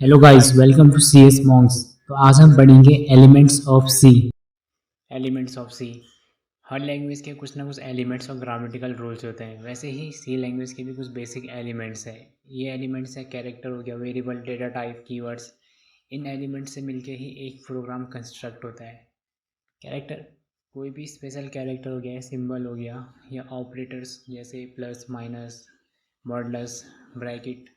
Hello guys, welcome to C S Monks. तो आज हम पढ़ेंगे elements of C. Elements of C. हर लैंग्वेज के कुछ ना कुछ एलिमेंट्स और ग्रामेटिकल रूल्स होते हैं। वैसे ही सी लैंग्वेज के भी कुछ बेसिक एलिमेंट्स हैं। ये एलिमेंट्स है कैरेक्टर हो गया, वेरिएबल, डेटा टाइप, कीवर्ड्स। इन एलिमेंट्स से मिलके ही एक प्रोग्राम कंस्ट्रक्ट होता है। कैरेक्टर, कोई भी स्पेशल कैरेक्टर हो गया, सिंबल हो गया, या ऑपरेटर्स जैसे plus, minus, modulus, bracket,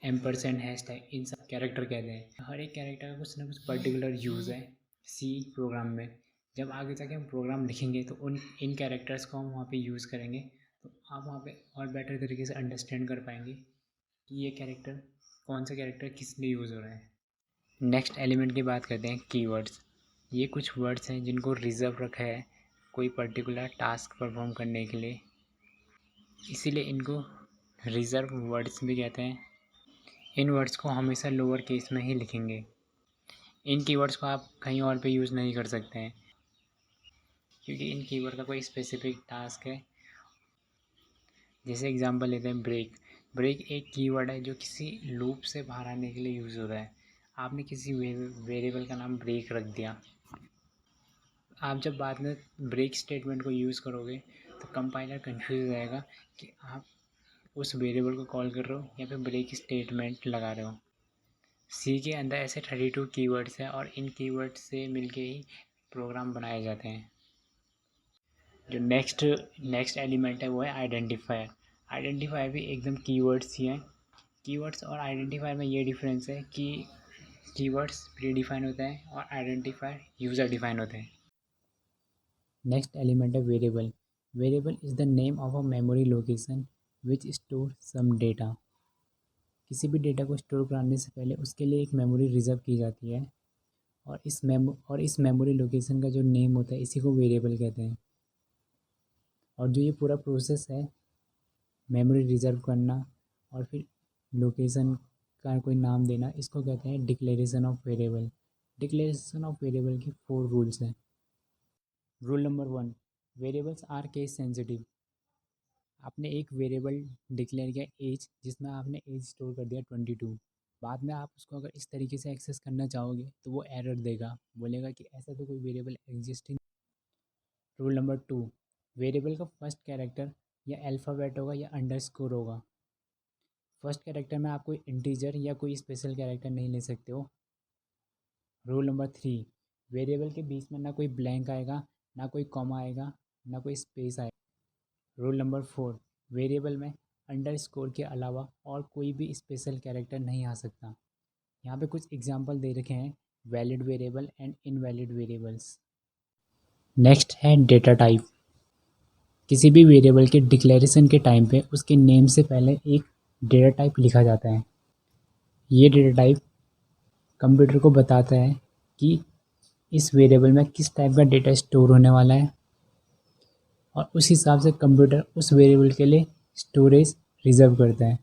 ampersand, hashtag, इन सब कैरेक्टर कहते हैं। हर एक कैरेक्टर का कुछ ना कुछ पर्टिकुलर यूज़ है सी प्रोग्राम में। जब आगे जाके हम प्रोग्राम लिखेंगे तो उन इन कैरेक्टर्स को हम वहाँ पे यूज़ करेंगे, तो आप वहाँ पे और बेटर तरीके से अंडरस्टैंड कर पाएंगे कि ये कैरेक्टर, कौन सा कैरेक्टर किस लिए यूज़ हो रहा है। नेक्स्ट एलिमेंट की बात करते हैं, कीवर्ड्स। ये कुछ वर्ड्स हैं जिनको रिजर्व रखा है कोई पर्टिकुलर टास्क परफॉर्म करने के लिए, इसीलिए इनको रिजर्व वर्ड्स भी कहते हैं। इन वर्ड्स को हमेशा लोअर केस में ही लिखेंगे। इन कीवर्ड्स को आप कहीं और पे यूज़ नहीं कर सकते हैं, क्योंकि इन कीवर्ड का कोई स्पेसिफिक टास्क है। जैसे एग्जांपल लेते हैं, ब्रेक। ब्रेक एक कीवर्ड है जो किसी लूप से बाहर आने के लिए यूज़ होता है। आपने किसी वेरिएबल का नाम ब्रेक रख दिया, आप जब बाद में ब्रेक स्टेटमेंट को यूज़ करोगे तो कंपाइलर कंफ्यूज हो जाएगा कि आप उस वेरिएबल को कॉल कर रहे हो या फिर ब्रेक स्टेटमेंट लगा रहे हो। सी के अंदर ऐसे 32 कीवर्ड्स हैं और इन कीवर्ड्स से मिलके ही प्रोग्राम बनाए जाते हैं। जो नेक्स्ट एलिमेंट है वो है आइडेंटिफायर। आइडेंटिफायर भी एकदम कीवर्ड्स ही हैं। कीवर्ड्स और आइडेंटिफायर में ये डिफरेंस है कि कीवर्ड्स प्री डिफाइन होते हैं और आइडेंटिफायर यूज़र डिफाइन होते हैं। नेक्स्ट एलिमेंट है variable. Variable is the name of a memory location which store some data. किसी भी डेटा को स्टोर कराने से पहले उसके लिए एक मेमोरी रिजर्व की जाती है, और इस मेमोरी लोकेशन का जो नेम होता है इसी को वेरिएबल कहते हैं। और जो ये पूरा प्रोसेस है, मेमोरी रिजर्व करना और फिर लोकेशन का कोई नाम देना, इसको कहते हैं declaration of variable. Declaration of variable की 4 रूल्स हैं। Rule number 1, variables are case sensitive. आपने एक वेरिएबल डिक्लेयर किया एज, जिसमें आपने एज स्टोर कर दिया 22। बाद में आप उसको अगर इस तरीके से एक्सेस करना चाहोगे तो वो एरर देगा, बोलेगा कि ऐसा तो कोई वेरिएबल एग्जिस्ट ही। रूल नंबर 2, वेरिएबल का फर्स्ट कैरेक्टर या अल्फ़ाबेट होगा या अंडरस्कोर होगा। फर्स्ट कैरेक्टर में आप कोई इंटीजर या कोई स्पेशल कैरेक्टर नहीं ले सकते हो। रूल नंबर 3, वेरिएबल के बीच में ना कोई ब्लैंक आएगा, ना कोई कॉमा आएगा, ना कोई स्पेस आएगा। रूल नंबर 4, वेरिएबल में अंडरस्कोर के अलावा और कोई भी स्पेशल कैरेक्टर नहीं आ सकता। यहाँ पे कुछ एग्जांपल दे रखे हैं, valid variable and invalid variables. Next है डेटा टाइप। किसी भी वेरिएबल के डिक्लेरेशन के टाइम पे उसके नेम से पहले एक डेटा टाइप लिखा जाता है। ये डेटा टाइप कंप्यूटर को बताता है कि इस वेरिएबल में किस टाइप का डेटा स्टोर होने वाला है, और उस हिसाब से कंप्यूटर उस वेरिएबल के लिए स्टोरेज रिजर्व करता है।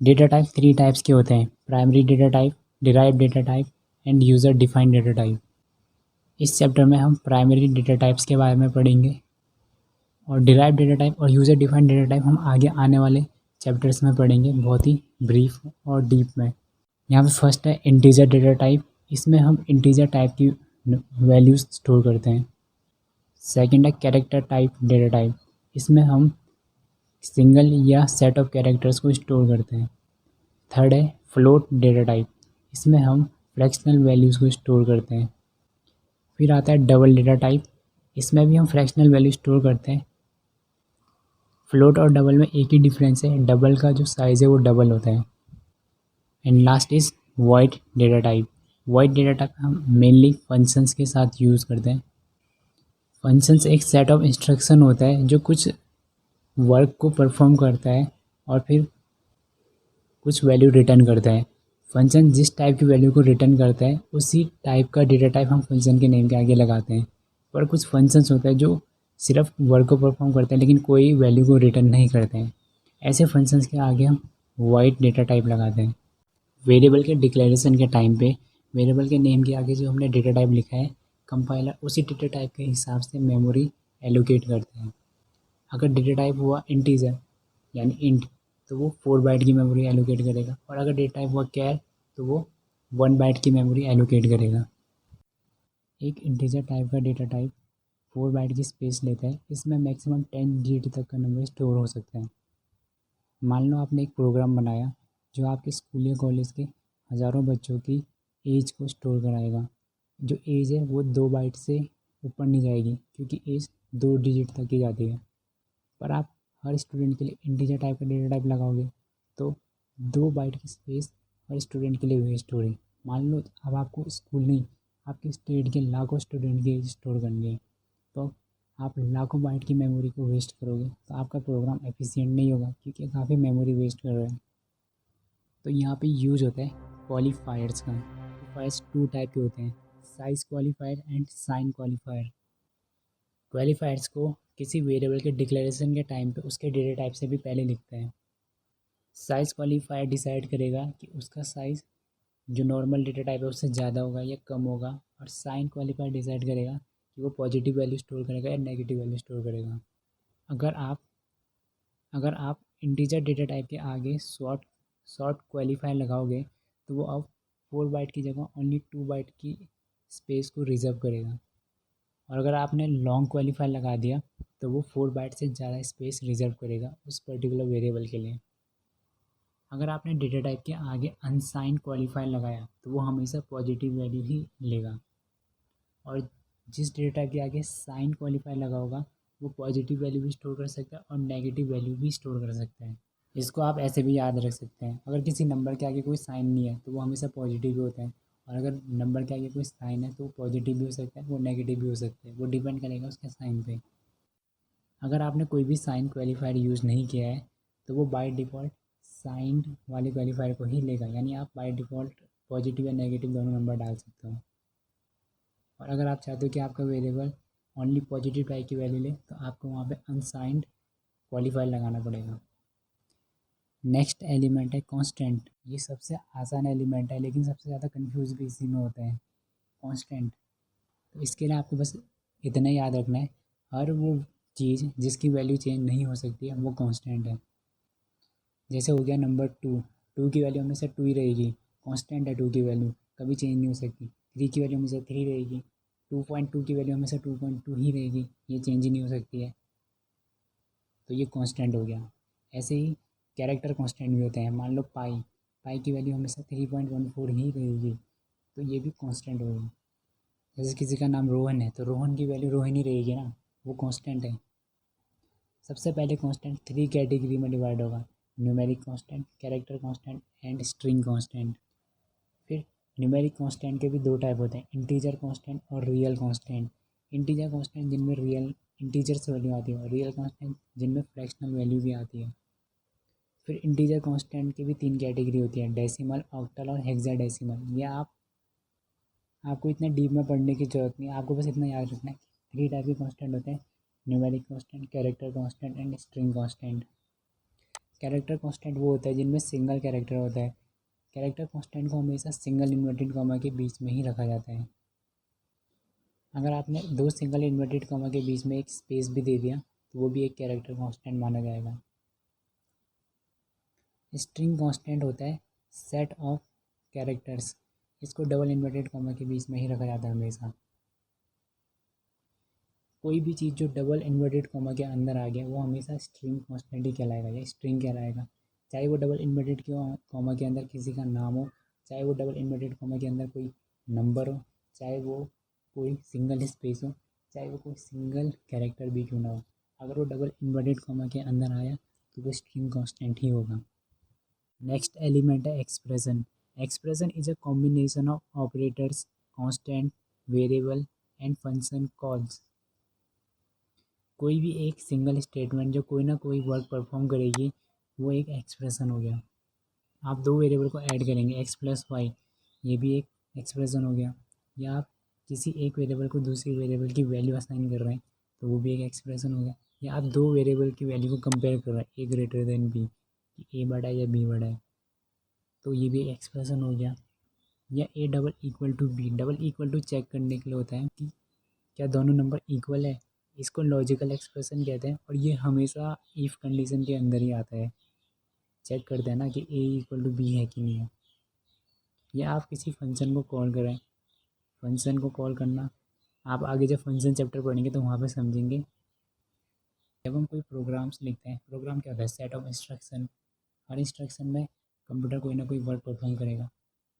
डेटा टाइप 3 टाइप्स के होते हैं, primary data type, derive data type end user defined data type. इस चैप्टर में हम प्राइमरी डेटा टाइप्स के बारे में पढ़ेंगे, और डिराइव डेटा टाइप और यूज़र डिफाइंड डेटा टाइप हम आगे आने वाले चैप्टर्स में पढ़ेंगे, बहुत ही ब्रीफ और डीप में। यहाँ पे फर्स्ट है इंटीजर डेटा टाइप। इसमें हम इंटीजर टाइप की वैल्यूज़ स्टोर करते हैं। सेकंड है कैरेक्टर टाइप डेटा टाइप। इसमें हम सिंगल या सेट ऑफ कैरेक्टर्स को स्टोर करते हैं। थर्ड है फ्लोट डेटा टाइप। इसमें हम फ्रैक्शनल वैल्यूज़ को स्टोर करते हैं। फिर आता है डबल डेटा टाइप। इसमें भी हम फ्रैक्शनल वैल्यू स्टोर करते हैं। फ्लोट और डबल में एक ही डिफरेंस है, डबल का जो साइज़ है वो डबल होता है। And last is void data type. Void data type हम मेनली फंक्शंस के साथ यूज़ करते हैं। फंक्शंस एक सेट ऑफ इंस्ट्रक्शन होता है जो कुछ वर्क को परफॉर्म करता है और फिर कुछ वैल्यू रिटर्न करता है। फंक्शन जिस टाइप की वैल्यू को रिटर्न करता है उसी टाइप का डेटा टाइप हम फंक्शन के नेम के आगे लगाते हैं। पर कुछ फंक्शंस होते हैं जो सिर्फ वर्क को परफॉर्म करते हैं लेकिन कोई वैल्यू को रिटर्न नहीं करते हैं। ऐसे फंक्शंस के आगे हम वॉइड डेटा टाइप लगाते हैं। वेरिएबल के डिक्लेरेशन के टाइम पे वेरिएबल के नेम के आगे जो हमने डेटा टाइप लिखा है, कंपाइलर उसी डेटा टाइप के हिसाब से मेमोरी एलोकेट करते हैं। अगर डेटा टाइप हुआ इंटीजर यानी इंट, तो वो 4 बाइट की मेमोरी एलोकेट करेगा, और अगर डेटा टाइप हुआ कैर तो वो 1 बाइट की मेमोरी एलोकेट करेगा। एक इंटीजर टाइप का डेटा टाइप 4 बाइट की स्पेस लेता है। इसमें मैक्सिमम 10 डिजिट तक का नंबर स्टोर हो सकता है। मान लो आपने एक प्रोग्राम बनाया जो आपके स्कूल या कॉलेज के हज़ारों बच्चों की एज को स्टोर कराएगा। जो एज है वो 2 बाइट से ऊपर नहीं जाएगी, क्योंकि एज 2 डिजिट तक ही जाती है। पर आप हर स्टूडेंट के लिए इंटीजर टाइप का डेटा टाइप लगाओगे तो 2 बाइट की स्पेस हर स्टूडेंट के लिए वेस्ट हो रही। मान लो अब आपको स्कूल नहीं, आपके स्टेट के लाखों स्टूडेंट की एज स्टोर करनी है, तो आप लाखों बाइट की मेमोरी को वेस्ट करोगे तो आपका प्रोग्राम एफिशिएंट नहीं होगा, क्योंकि काफ़ी मेमोरी वेस्ट कर रहे हैं। तो यहाँ पे यूज होता है क्वालिफायर्स का। क्वालिफायर्स 2 टाइप के होते हैं, size qualifier and sign qualifier. Qualifiers को किसी वेरिएबल के डिक्लेरेशन के टाइम पे उसके डेटा टाइप से भी पहले लिखते हैं। साइज क्वालिफायर डिसाइड करेगा कि उसका साइज़ जो नॉर्मल डेटा टाइप है उससे ज़्यादा होगा या कम होगा, और साइन क्वालिफायर डिसाइड करेगा कि वो पॉजिटिव वैल्यू स्टोर करेगा या नेगेटिव वैल्यू स्टोर करेगा। अगर आप अगर आप इंटीजर डेटा टाइप के आगे शॉर्ट शॉर्ट क्वालिफायर लगाओगे तो वो अब 4 बाइट की जगह ओनली 2 बाइट की स्पेस को रिजर्व करेगा, और अगर आपने लॉन्ग क्वालिफायर लगा दिया तो वो 4 बाइट से ज़्यादा स्पेस रिजर्व करेगा उस पर्टिकुलर वेरिएबल के लिए। अगर आपने डेटा टाइप के आगे अनसाइन क्वालिफायर लगाया तो वो हमेशा पॉजिटिव वैल्यू ही लेगा, और जिस डेटा टाइप के आगे साइन क्वालिफायर लगा होगा वो पॉजिटिव वैल्यू भी स्टोर कर सकता है और नेगेटिव वैल्यू भी स्टोर कर सकता है। इसको आप ऐसे भी याद रख सकते हैं, अगर किसी नंबर के आगे कोई साइन नहीं है तो वो हमेशा पॉजिटिव भी होता है, और अगर नंबर के आगे कोई साइन है तो वो पॉजिटिव भी हो सकता है, वो नेगेटिव भी हो सकता है, वो डिपेंड करेगा उसके साइन पे। अगर आपने कोई भी साइन क्वालिफायर यूज़ नहीं किया है तो वो बाय डिफ़ॉल्ट साइन वाले क्वालिफायर को ही लेगा, यानी आप बाय डिफ़ॉल्ट पॉजिटिव या नेगेटिव दोनों नंबर डाल सकते हो। और अगर आप चाहते हो कि आपका वेरिएबल ओनली पॉजिटिव टाइप की वैल्यू ले तो आपको वहाँ पे अनसाइंड क्वालिफायर लगाना पड़ेगा। नेक्स्ट एलिमेंट है कांस्टेंट। ये सबसे आसान एलिमेंट है लेकिन सबसे ज़्यादा कंफ्यूज भी इसी में होते हैं। कांस्टेंट, तो इसके लिए आपको बस इतना याद रखना है, हर वो चीज़ जिसकी वैल्यू चेंज नहीं हो सकती है वो कांस्टेंट है। जैसे हो गया नंबर 2, 2 की वैल्यू हमेशा 2 ही रहेगी, कांस्टेंट है 2 की वैल्यू, कभी चेंज नहीं हो सकती। 3 की वैल्यू हमेशा 3 रहेगी, 2.2 की वैल्यू हमेशा 2.2 ही रहेगी, ये चेंज ही नहीं हो सकती है, तो ये कांस्टेंट हो गया। ऐसे ही कैरेक्टर कांस्टेंट भी होते हैं, मान लो पाई, पाई की वैल्यू हमेशा 3.14 ही रहेगी, तो ये भी कांस्टेंट होगा। जैसे किसी का नाम रोहन है तो रोहन की वैल्यू रोहन ही रहेगी ना, वो कांस्टेंट है। सबसे पहले कांस्टेंट 3 कैटेगरी में डिवाइड होगा, numeric constant, character constant and string constant. फिर न्यूमेरिक कांस्टेंट के भी 2 टाइप होते हैं, इंटीजर कांस्टेंट और रियल कांस्टेंट। इंटीजर कांस्टेंट जिनमें रियल इंटीजर से वैल्यू आती है, और रियल कांस्टेंट जिनमें फ्रैक्शनल वैल्यू भी आती है। फिर इंटीजर कांस्टेंट की भी 3 कैटेगरी होती है, डेसिमल, ऑक्टल और हेक्साडेसिमल। ये आपको इतना डीप में पढ़ने की ज़रूरत नहीं है, आपको बस इतना याद रखना है कि 3 टाइप के कांस्टेंट होते हैं, numeric constant, character constant and string constant. Character constant वो होता है जिनमें सिंगल कैरेक्टर होता है। कैरेक्टर कांस्टेंट को हमेशा सिंगल इन्वर्टेड कॉमा के बीच में ही रखा जाता है। अगर आपने 2 सिंगल इन्वर्टेड कॉमा के बीच में एक स्पेस भी दे दिया तो वो भी एक कैरेक्टर कांस्टेंट माना जाएगा। स्ट्रिंग कांस्टेंट होता है सेट ऑफ कैरेक्टर्स, इसको डबल इन्वर्टेड कॉमा के बीच में ही रखा जाता है हमेशा। कोई भी चीज़ जो डबल इन्वर्टेड कॉमा के अंदर आ गया वो हमेशा स्ट्रिंग कांस्टेंट ही कहलाएगा या स्ट्रिंग कहलाएगा, चाहे वो डबल इन्वर्टेड कॉमा के अंदर किसी का नाम हो, चाहे वो डबल इन्वर्टेड कॉमा के अंदर कोई नंबर हो, चाहे वो कोई सिंगल स्पेस हो, चाहे वो कोई सिंगल कैरेक्टर भी क्यों ना हो, अगर वो डबल इन्वर्टेड कॉमा के अंदर आया तो वो स्ट्रिंग कांस्टेंट ही होगा। नेक्स्ट एलिमेंट है expression. Expression is a combination of operators, constant, variable and function calls. कोई भी एक सिंगल स्टेटमेंट जो कोई ना कोई वर्क परफॉर्म करेगी वो एक एक्सप्रेशन हो गया। आप 2 वेरिएबल को ऐड करेंगे एक्स प्लस वाई, ये भी एक एक्सप्रेशन हो गया। या आप किसी एक वेरिएबल को दूसरी वेरिएबल की वैल्यू असाइन कर रहे हैं तो वो भी एक एक्सप्रेशन हो गया। या आप 2 वेरिएबल की वैल्यू को कंपेयर कर रहे हैं, ए ग्रेटर देन बी, कि ए बड़ा है या बी बड़ा है, तो ये भी एक एक्सप्रेशन हो गया। या A double equal to B, double equal to check करने के लिए होता है कि क्या दोनों नंबर इक्वल है, इसको लॉजिकल एक्सप्रेशन कहते हैं, और ये हमेशा इफ़ कंडीशन के अंदर ही आता है। चेक करते हैं ना कि a=b है कि नहीं है। या आप किसी फंक्शन को कॉल करें, फंक्शन को कॉल करना आप आगे जब फंक्शन चैप्टर पढ़ेंगे तो वहाँ पे समझेंगे। जब हम कोई प्रोग्राम्स लिखते हैं, प्रोग्राम क्या होता है, set of instruction. Her instruction में कंप्यूटर कोई ना कोई वर्क परफॉर्म करेगा,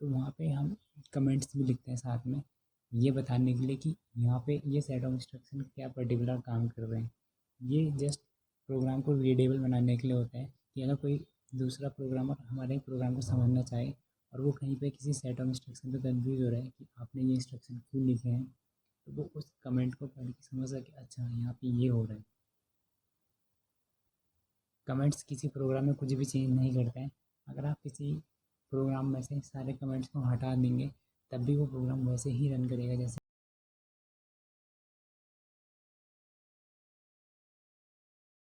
तो वहाँ पे हम कमेंट्स भी लिखते हैं साथ में, ये बताने के लिए कि यहाँ पे ये सेट ऑफ इंस्ट्रक्शन क्या पर्टिकुलर काम कर रहे हैं। ये जस्ट प्रोग्राम को रीडेबल बनाने के लिए होता है कि अगर कोई दूसरा प्रोग्रामर हमारे प्रोग्राम को समझना चाहे और वो कहीं पे किसी सेट ऑफ इंस्ट्रक्शन पे कंफ्यूज हो रहा है कि आपने ये इंस्ट्रक्शन क्यों लिखे हैं, तो वो उस कमेंट को पढ़ के समझ सके अच्छा यहाँ पे ये हो रहा है। कमेंट्स किसी प्रोग्राम में कुछ भी चेंज नहीं करते हैं। अगर आप किसी प्रोग्राम में से सारे कमेंट्स को हटा देंगे तब भी वो प्रोग्राम वैसे ही रन करेगा जैसे